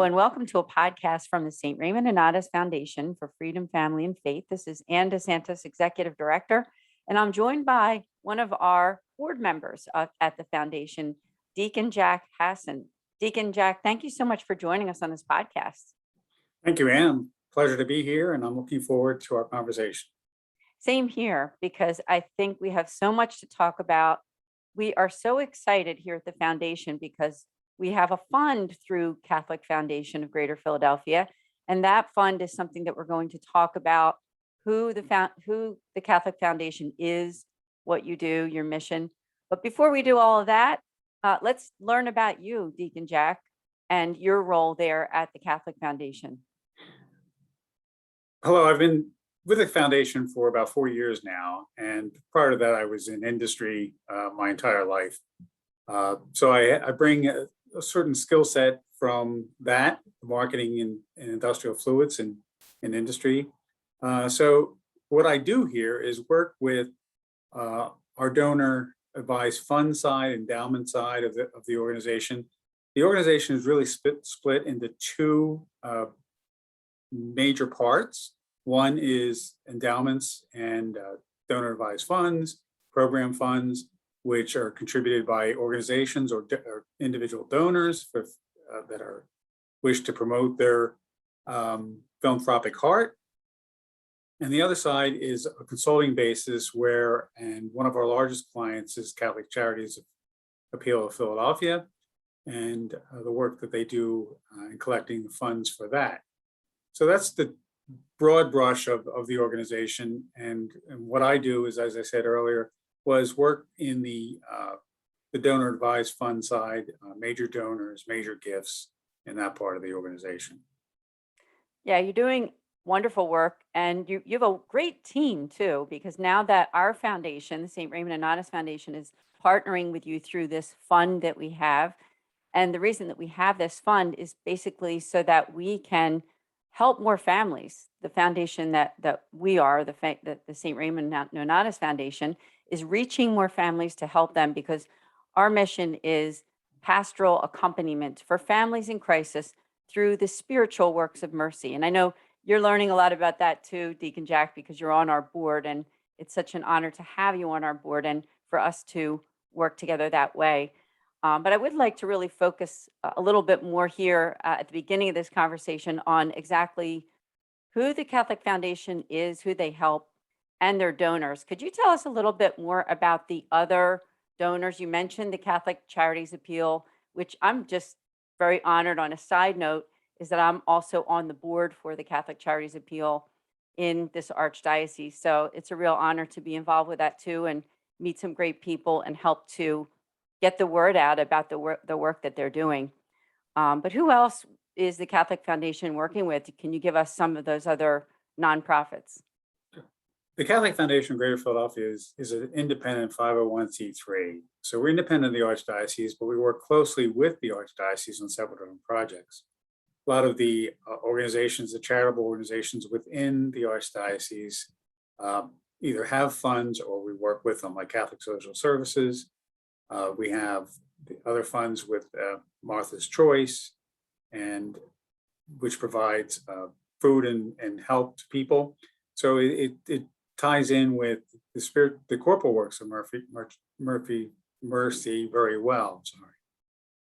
Hello and welcome to a podcast from the St. Raymond Nonnatus Foundation for Freedom, Family, and Faith. This is Ann DeSantis, Executive Director, and I'm joined by one of our board members at the foundation, Deacon Jack Hasson. Deacon Jack, thank you so much for joining us on this podcast. Thank you, Ann. Pleasure to be here, and I'm looking forward to our conversation. Same here, because I think we have so much to talk about. We are so excited here at the foundation because we have a fund through Catholic Foundation of Greater Philadelphia, and that fund is something that we're going to talk about, who the Catholic Foundation is, what you do, your mission. But before we do all of that, let's learn about you, Deacon Jack, and your role there at the Catholic Foundation. Hello, I've been with the foundation for about 4 years now, and prior to that, I was in industry my entire life. So I bring a certain skill set from that, marketing and industrial fluids and in industry. So what I do here is work with our donor advised fund side, endowment side of the organization. The organization is really split into two major parts. One is endowments and donor advised funds, program funds, which are contributed by organizations or individual donors that wish to promote their philanthropic heart. And the other side is a consulting basis and one of our largest clients is Catholic Charities Appeal of Philadelphia, and the work that they do in collecting the funds for that. So that's the broad brush of the organization. And what I do is, as I said earlier, was work in the donor advised fund side, major donors, major gifts in that part of the organization. Yeah, you're doing wonderful work, and you have a great team too, because now that our foundation, the St. Raymond Nonnatus Foundation, is partnering with you through this fund that we have. And the reason that we have this fund is basically so that we can help more families. The foundation that we are, the St. Raymond Nonnatus Foundation, is reaching more families to help them, because our mission is pastoral accompaniment for families in crisis through the spiritual works of mercy. And I know you're learning a lot about that too, Deacon Jack, because you're on our board, and it's such an honor to have you on our board and for us to work together that way. But I would like to really focus a little bit more here at the beginning of this conversation on exactly who the Catholic Foundation is, who they help, and their donors. Could you tell us a little bit more about the other donors? You mentioned the Catholic Charities Appeal, which I'm just very honored. On a side note, is that I'm also on the board for the Catholic Charities Appeal in this archdiocese. So it's a real honor to be involved with that too, and meet some great people and help to get the word out about the work that they're doing. But who else is the Catholic Foundation working with? Can you give us some of those other nonprofits? The Catholic Foundation of Greater Philadelphia is an independent 501c3. So we're independent of the Archdiocese, but we work closely with the Archdiocese on several different projects. A lot of the organizations, the charitable organizations within the Archdiocese either have funds or we work with them, like Catholic Social Services. We have the other funds with Martha's Choice, and which provides food and help to people. So it ties in with the corporal works of mercy very well. Sorry,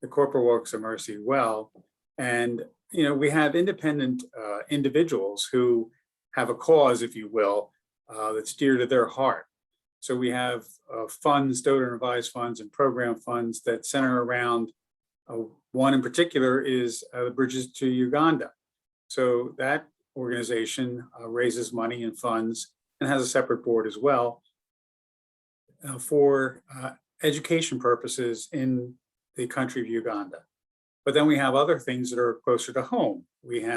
the corporal works of mercy well, and we have independent individuals who have a cause, if you will, that's dear to their heart. So we have funds, donor advised funds and program funds that center around one in particular is the Bridges to Uganda. So that organization raises money and funds and has a separate board as well for education purposes in the country of Uganda. But then we have other things that are closer to home. We've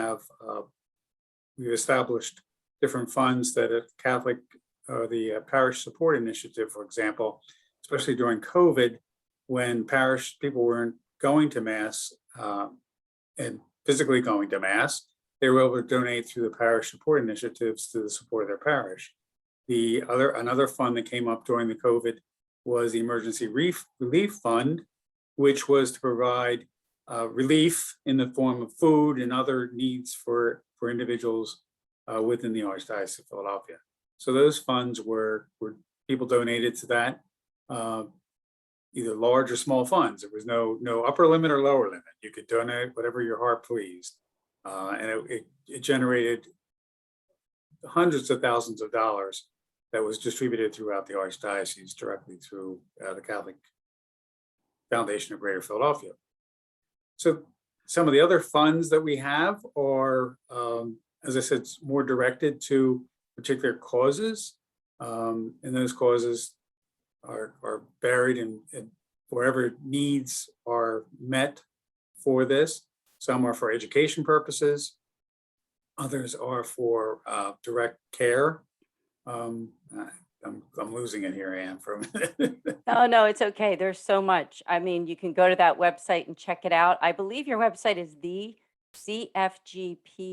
established different funds that are Catholic, the Parish Support Initiative, for example, especially during COVID, when parish people weren't going to Mass and physically going to Mass, they were able to donate through the parish support initiatives to the support of their parish. Another fund that came up during the COVID was the Emergency Relief Fund, which was to provide relief in the form of food and other needs for individuals within the Archdiocese of Philadelphia. So those funds were people donated to that, either large or small funds. There was no upper limit or lower limit. You could donate whatever your heart pleased, and it generated hundreds of thousands of dollars that was distributed throughout the Archdiocese directly through the Catholic Foundation of Greater Philadelphia. So some of the other funds that we have are, as I said, more directed to particular causes, and those causes are buried in wherever needs are met for this. Some are for education purposes. Others are for direct care. I'm losing it here, Anne, for a minute. Oh, no, it's okay. There's so much. I mean, you can go to that website and check it out. I believe your website is the CFGP.org,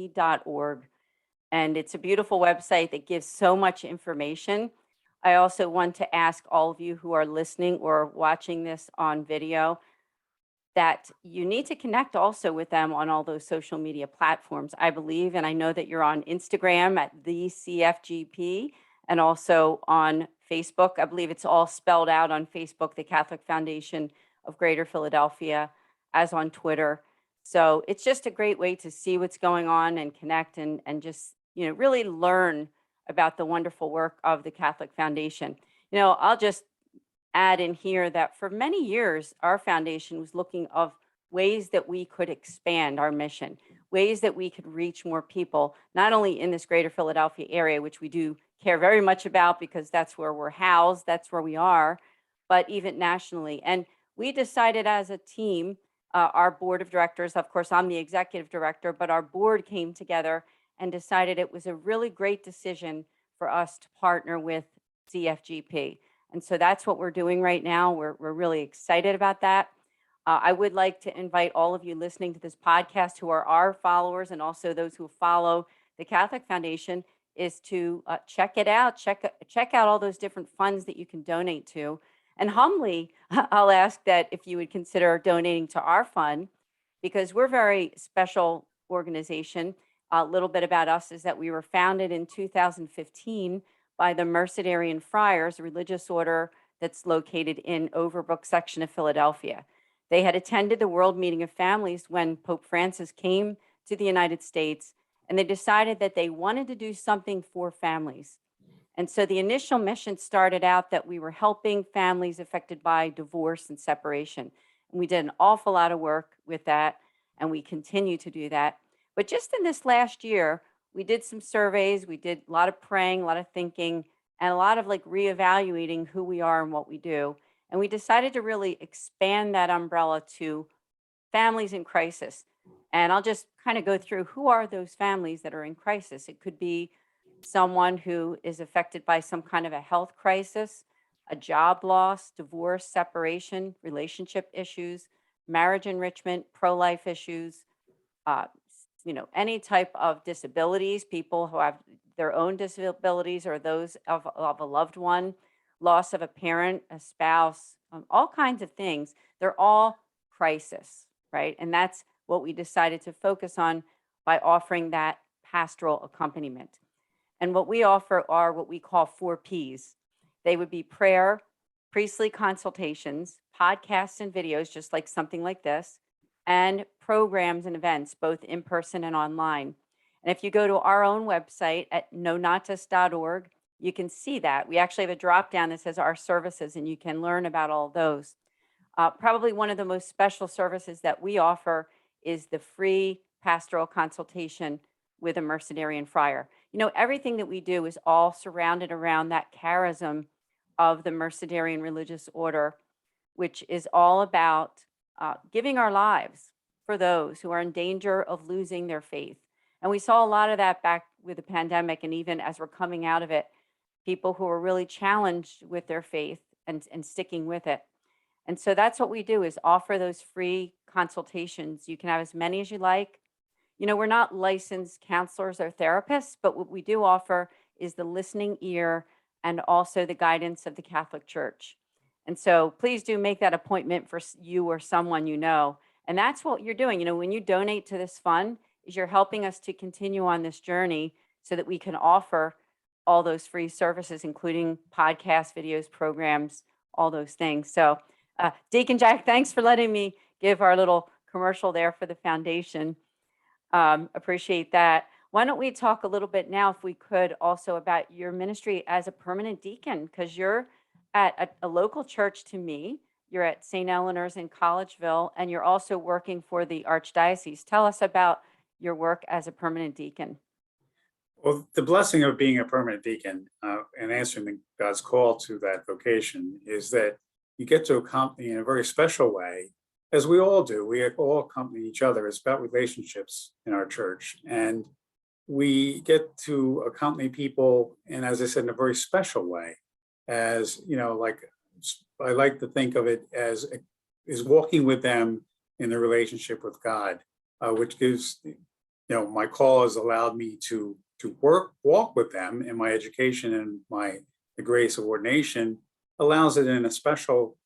and it's a beautiful website that gives so much information. I also want to ask all of you who are listening or watching this on video that you need to connect also with them on all those social media platforms, I believe. And I know that you're on Instagram at the CFGP and also on Facebook. I believe it's all spelled out on Facebook, the Catholic Foundation of Greater Philadelphia, as on Twitter. So it's just a great way to see what's going on and connect and just, really learn about the wonderful work of the Catholic Foundation. I'll just add in here that for many years, our foundation was looking of ways that we could expand our mission, ways that we could reach more people, not only in this Greater Philadelphia area, which we do care very much about because that's where we're housed, that's where we are, but even nationally. And we decided as a team, our board of directors, of course, I'm the executive director, but our board came together and decided it was a really great decision for us to partner with CFGP. And so that's what we're doing right now. We're really excited about that. I would like to invite all of you listening to this podcast who are our followers and also those who follow the Catholic Foundation is to check it out, check out all those different funds that you can donate to. And humbly, I'll ask that if you would consider donating to our fund, because we're a very special organization. A little bit about us is that we were founded in 2015 by the Mercedarian Friars, a religious order that's located in Overbrook section of Philadelphia. They had attended the World Meeting of Families when Pope Francis came to the United States, and they decided that they wanted to do something for families. And so the initial mission started out that we were helping families affected by divorce and separation. And we did an awful lot of work with that, and we continue to do that. But just in this last year, we did some surveys, we did a lot of praying, a lot of thinking, and a lot of reevaluating who we are and what we do. And we decided to really expand that umbrella to families in crisis. And I'll just kind of go through who are those families that are in crisis. It could be someone who is affected by some kind of a health crisis, a job loss, divorce, separation, relationship issues, marriage enrichment, pro-life issues, any type of disabilities, people who have their own disabilities or those of a loved one, loss of a parent, a spouse, all kinds of things. They're all crisis, right? And that's what we decided to focus on by offering that pastoral accompaniment. And what we offer are what we call 4 Ps. They would be prayer, priestly consultations, podcasts and videos, just like something like this, and programs and events, both in person and online. And if you go to our own website at nonatus.org, you can see that. We actually have a drop down that says our services, and you can learn about all of those. Probably one of the most special services that we offer is the free pastoral consultation with a Mercedarian friar. Everything that we do is all surrounded around that charism of the Mercedarian religious order, which is all about giving our lives for those who are in danger of losing their faith. And we saw a lot of that back with the pandemic, and even as we're coming out of it, people who are really challenged with their faith and sticking with it. And so that's what we do, is offer those free consultations. You can have as many as you like. We're not licensed counselors or therapists, but what we do offer is the listening ear and also the guidance of the Catholic Church. And so please do make that appointment for you or someone you know. And that's what you're doing. When you donate to this fund, is you're helping us to continue on this journey so that we can offer all those free services, including podcasts, videos, programs, all those things. So, Deacon Jack, thanks for letting me give our little commercial there for the foundation. Appreciate that. Why don't we talk a little bit now, if we could, also about your ministry as a permanent deacon, because you're at a local church to me. You're at St. Eleanor's in Collegeville, and you're also working for the Archdiocese. Tell us about your work as a permanent deacon. Well, the blessing of being a permanent deacon and answering God's call to that vocation is that you get to accompany in a very special way, as we all do. We all accompany each other. It's about relationships in our church. And we get to accompany people, and as I said, in a very special way, as like I like to think of it as is walking with them in the relationship with God, which gives my call has allowed me to walk with them in my education, and the grace of ordination allows it in a special,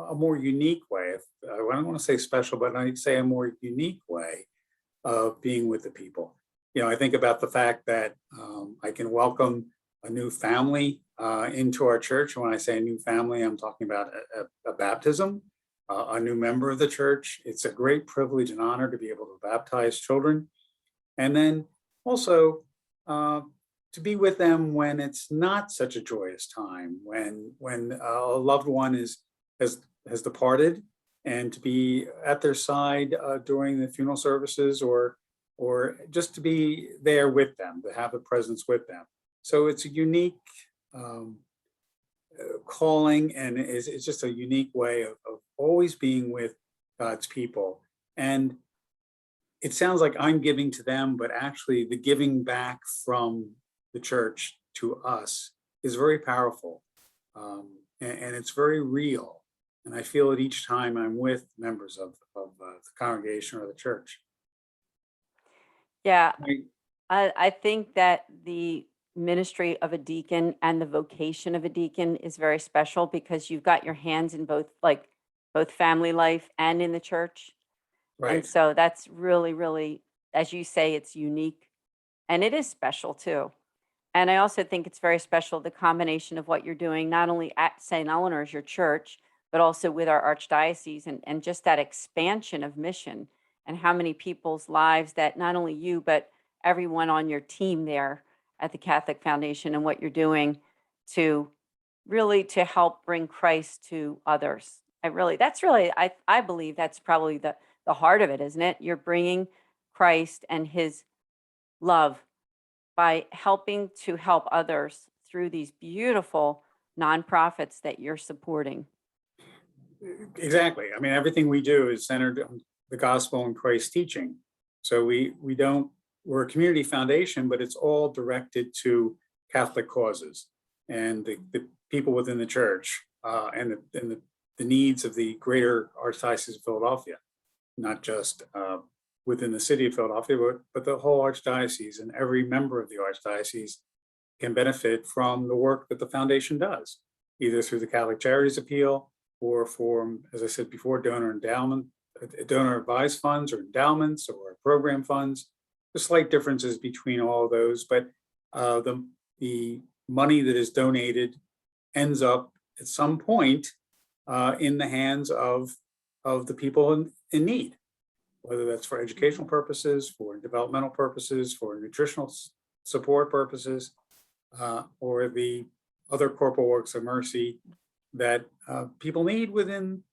a more unique way. I don't want to say special, but I'd say a more unique way of being with the people. I think about the fact that I can welcome a new family into our church. And when I say a new family, I'm talking about a baptism, a new member of the church. It's a great privilege and honor to be able to baptize children. And then also to be with them when it's not such a joyous time, when a loved one has departed, and to be at their side during the funeral services, or just to be there with them, to have a presence with them. So it's a unique calling, and it's just a unique way of always being with God's people. And it sounds like I'm giving to them, but actually the giving back from the church to us is very powerful, and it's very real. And I feel it each time I'm with members of the congregation or the church. Yeah, I think that the ministry of a deacon and the vocation of a deacon is very special, because you've got your hands in both family life and in the church. And Right. so that's really, really, as you say, it's unique, and it is special too. And I also think it's very special, the combination of what you're doing, not only at St. Eleanor's, your church, but also with our archdiocese, and just that expansion of mission, and how many people's lives that not only you, but everyone on your team there at the Catholic Foundation, and what you're doing to really to help bring Christ to others. I believe that's probably the heart of it, isn't it? You're bringing Christ and his love by helping to help others through these beautiful nonprofits that you're supporting. Exactly. I mean, everything we do is centered on the gospel and Christ's teaching. So we're a community foundation, but it's all directed to Catholic causes and the people within the church, and the needs of the greater Archdiocese of Philadelphia, not just within the city of Philadelphia, but the whole Archdiocese, and every member of the Archdiocese can benefit from the work that the foundation does, either through the Catholic Charities Appeal, or from, as I said before, donor advised funds or endowments or program funds. There's slight differences between all of those, but the money that is donated ends up at some point in the hands of the people in need, whether that's for educational purposes, for developmental purposes, for nutritional support purposes, or the other corporal works of mercy that people need within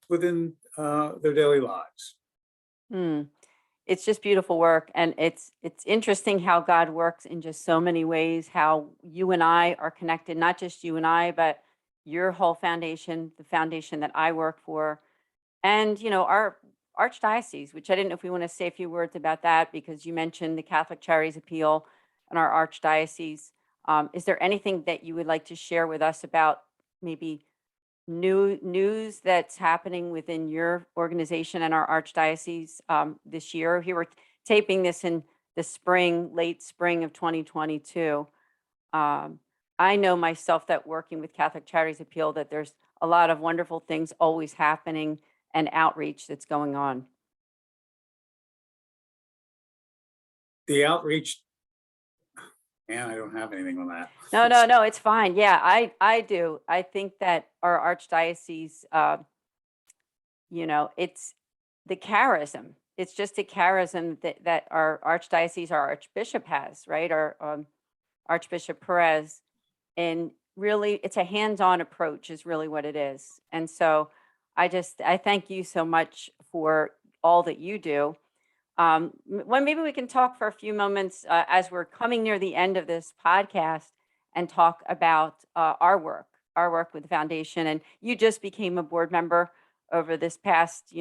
their daily lives. It's just beautiful work, and it's interesting how God works in just so many ways. How you and I are connected, not just you and I, but your whole foundation, the foundation that I work for, and our archdiocese. Which I didn't know if we want to say a few words about that, because you mentioned the Catholic Charities Appeal and our archdiocese. Is there anything that you would like to share with us about maybe news that's happening within your organization and our archdiocese this year? Here we're taping this in the late spring of 2022. I know myself that working with Catholic Charities Appeal, that there's a lot of wonderful things always happening, and outreach that's going on. The outreach, man, I don't have anything on that. No, it's fine. Yeah, I do. I think that our archdiocese, it's the charism. It's just a charism that our archdiocese, our archbishop has, right? Our Archbishop Perez. And really, it's a hands-on approach is really what it is. And so I thank you so much for all that you do. Well, maybe we can talk for a few moments as we're coming near the end of this podcast and talk about our work with the foundation. And you just became a board member over this past,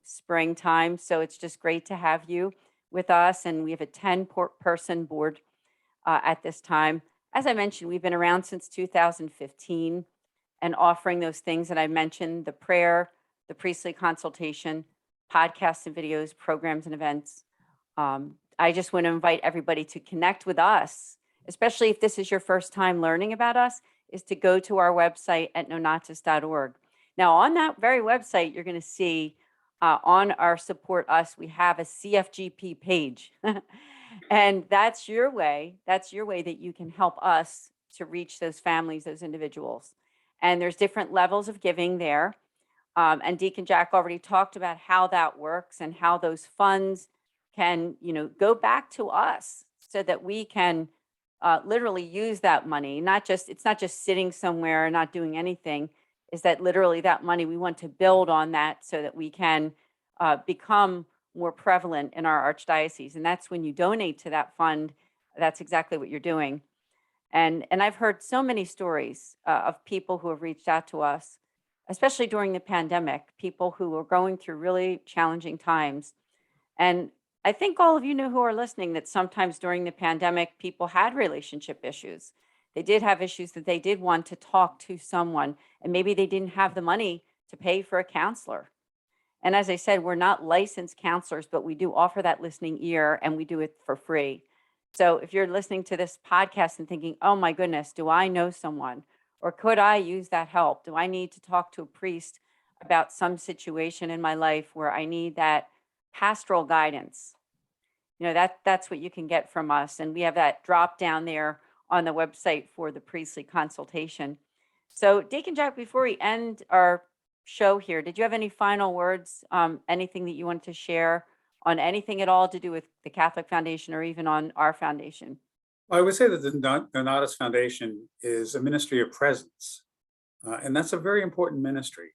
springtime. So it's just great to have you with us. And we have a 10-person board at this time. As I mentioned, we've been around since 2015 and offering those things that I mentioned, the prayer, the priestly consultation, podcasts and videos, programs and events. I just want to invite everybody to connect with us, especially if this is your first time learning about us, is to go to our website at nonatus.org. Now, on that very website, you're going to see on our Support Us, we have a CFGP page. And that's your way that you can help us to reach those families, those individuals. And there's different levels of giving there. And Deacon Jack already talked about how that works and how those funds can, go back to us so that we can literally use that money. It's not just sitting somewhere and not doing anything. Is that literally that money we want to build on that so that we can become more prevalent in our archdiocese. And that's when you donate to that fund, that's exactly what you're doing. And I've heard so many stories of people who have reached out to us, especially during the pandemic, people who were going through really challenging times. And I think all of you know who are listening that sometimes during the pandemic, people had relationship issues. They did have issues that they did want to talk to someone, and maybe they didn't have the money to pay for a counselor. And as I said, we're not licensed counselors, but we do offer that listening ear and we do it for free. So if you're listening to this podcast and thinking, oh my goodness, do I know someone? Or could I use that help? Do I need to talk to a priest about some situation in my life where I need that pastoral guidance? That's what you can get from us. And we have that drop down there on the website for the priestly consultation. So Deacon Jack, before we end our show here, did you have any final words, anything that you wanted to share on anything at all to do with the Catholic Foundation or even on our foundation? Well, I would say that the Donatus Foundation is a ministry of presence. And that's a very important ministry,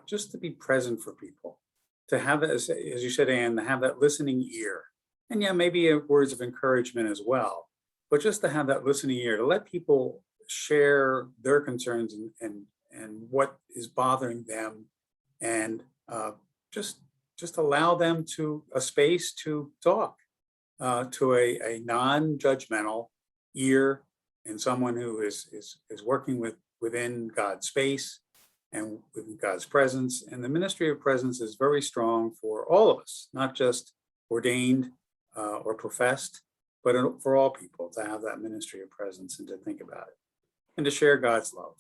just to be present for people, to have, as you said, Anne, to have that listening ear. And yeah, maybe words of encouragement as well, but just to have that listening ear, to let people share their concerns and what is bothering them, and just allow them to a space to talk to a non-judgmental ear, and someone who is working within God's space and within God's presence. And the ministry of presence is very strong for all of us, not just ordained or professed, but for all people to have that ministry of presence and to think about it and to share God's love.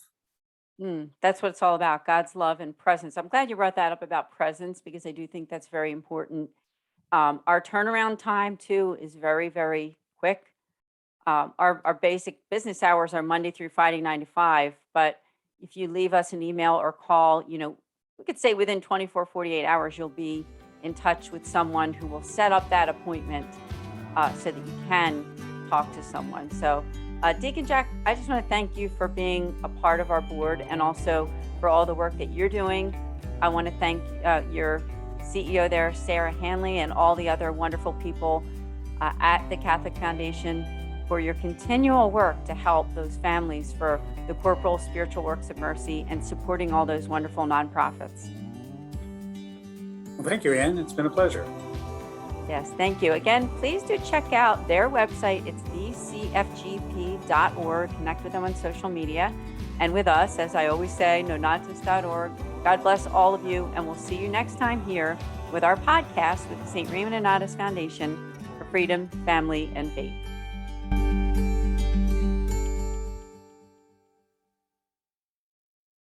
That's what it's all about, God's love and presence. I'm glad you brought that up about presence, because I do think that's very important. Our turnaround time too is very, very quick. Our basic business hours are Monday through Friday, 9 to 5. But if you leave us an email or call, we could say within 24, 48 hours, you'll be in touch with someone who will set up that appointment so that you can talk to someone. So Deacon Jack, I just want to thank you for being a part of our board and also for all the work that you're doing. I want to thank your CEO there, Sarah Hanley, and all the other wonderful people at the Catholic Foundation for your continual work to help those families for the corporal spiritual works of mercy and supporting all those wonderful nonprofits. Well, thank you, Anne. It's been a pleasure. Yes, thank you. Again, please do check out their website. It's thecfgp.org. Connect with them on social media. And with us, as I always say, nonatus.org. God bless all of you, and we'll see you next time here with our podcast with the St. Raymond and Nonatus Foundation for Freedom, Family, and Faith.